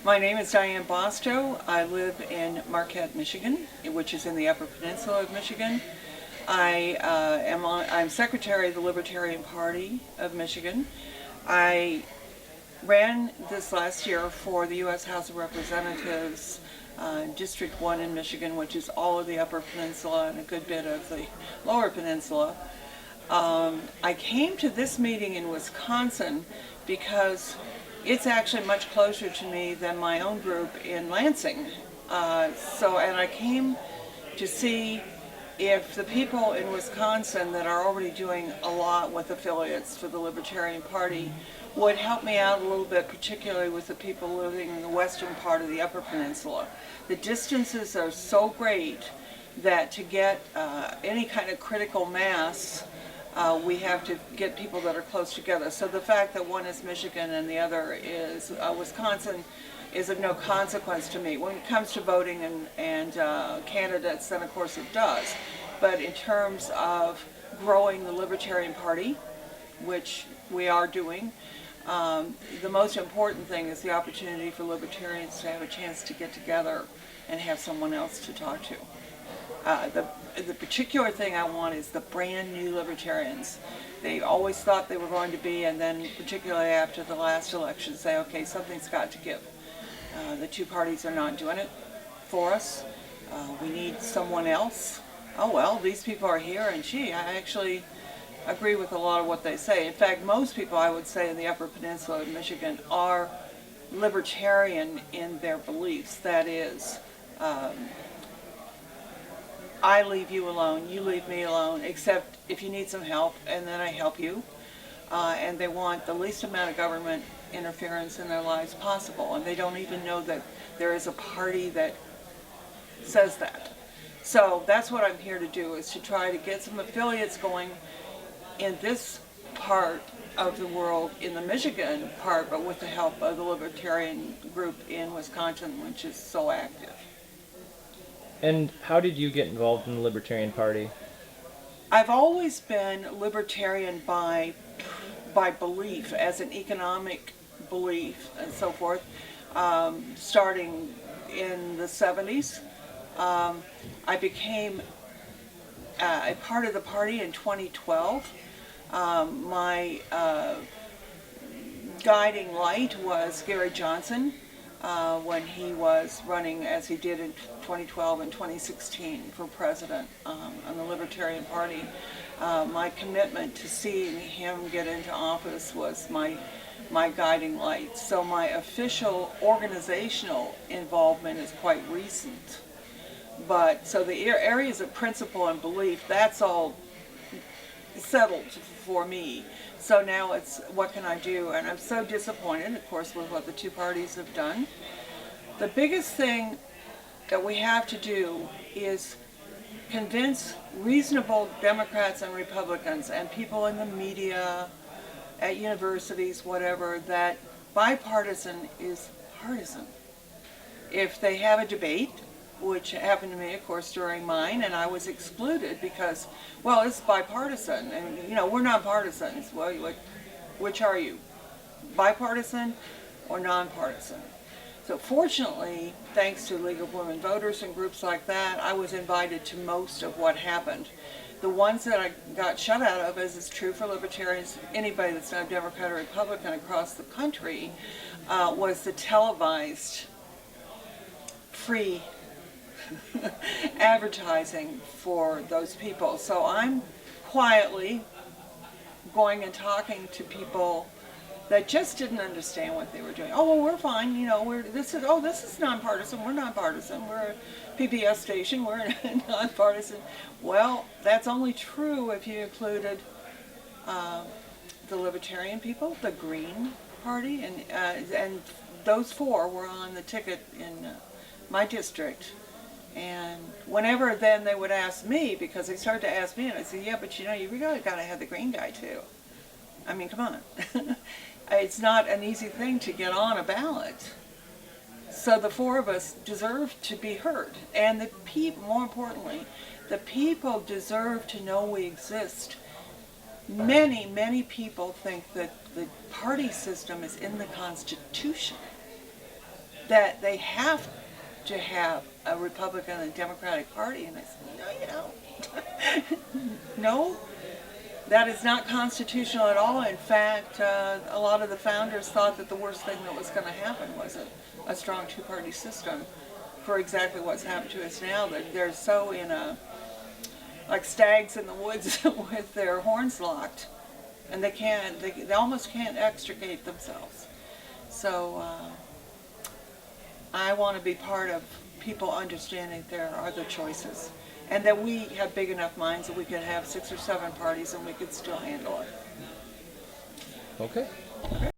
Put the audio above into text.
My name is Diane Barstow. I live in Marquette, Michigan, which is in the Upper Peninsula of Michigan. I'm secretary of the Libertarian Party of Michigan. I ran this last year for the U.S. House of Representatives, District 1 in Michigan, which is all of the Upper Peninsula and a good bit of the Lower Peninsula. I came to this meeting in Wisconsin because it's actually much closer to me than my own group in Lansing. And I came to see if the people in Wisconsin that are already doing a lot with affiliates for the Libertarian Party would help me out a little bit, particularly with the people living in the western part of the Upper Peninsula. The distances are so great that to get any kind of critical mass, we have to get people that are close together. So the fact that one is Michigan and the other is Wisconsin is of no consequence to me. When it comes to voting and candidates, then of course it does. But in terms of growing the Libertarian Party, which we are doing, the most important thing is the opportunity for libertarians to have a chance to get together and have someone else to talk to. The particular thing I want is the brand new libertarians. They always thought they were going to be, and then particularly after the last election, say, okay, something's got to give. The two parties are not doing it for us. We need someone else. Oh well, these people are here, and gee, I actually agree with a lot of what they say. In fact, most people, I would say, in the Upper Peninsula of Michigan are libertarian in their beliefs. That is, I leave you alone, you leave me alone, except if you need some help, and then I help you. And they want the least amount of government interference in their lives possible, and they don't even know that there is a party that says that. So that's what I'm here to do, is to try to get some affiliates going in this part of the world, in the Michigan part, but with the help of the libertarian group in Wisconsin, which is so active. And how did you get involved in the Libertarian Party? I've always been libertarian by belief, as an economic belief and so forth, starting in the 70s. I became a part of the party in 2012. My guiding light was Gary Johnson when he was running, as he did in 2012 and 2016, for president on the Libertarian Party. My commitment to seeing him get into office was my guiding light. So my official organizational involvement is quite recent. But so the areas of principle and belief, that's all settled for me. So now it's, what can I do? And I'm so disappointed, of course, with what the two parties have done. The biggest thing that we have to do is convince reasonable Democrats and Republicans and people in the media, at universities, whatever, that bipartisan is partisan. If they have a debate, which happened to me, of course, during mine, and I was excluded because, well, it's bipartisan, and, you know, we're nonpartisans. Well, which are you? Bipartisan or nonpartisan? So fortunately, thanks to League of Women Voters and groups like that, I was invited to most of what happened. The ones that I got shut out of, as is true for libertarians, anybody that's not a Democrat or Republican across the country, was the televised free advertising for those people. So I'm quietly going and talking to people that just didn't understand what they were doing. Oh, well, we're fine, you know, this is nonpartisan, we're nonpartisan, we're a PBS station, we're nonpartisan. Well, that's only true if you included the Libertarian people, the Green Party, and those four were on the ticket in my district. And whenever then they would ask me, because they started to ask me, and I said, yeah, but you know, you really got to have the green guy too. I mean, come on. It's not an easy thing to get on a ballot. So the four of us deserve to be heard. And the people, more importantly, the people deserve to know we exist. Many, many people think that the party system is in the Constitution. that they have to have a Republican and Democratic Party. And I said, no, you don't. No, that is not constitutional at all. In fact, a lot of the founders thought that the worst thing that was going to happen was a strong two-party system for exactly what's happened to us now. They're so in like stags in the woods with their horns locked, and they almost can't extricate themselves. So I want to be part of people understanding there are other choices, and that we have big enough minds that we could have 6 or 7 parties and we could still handle it. Okay.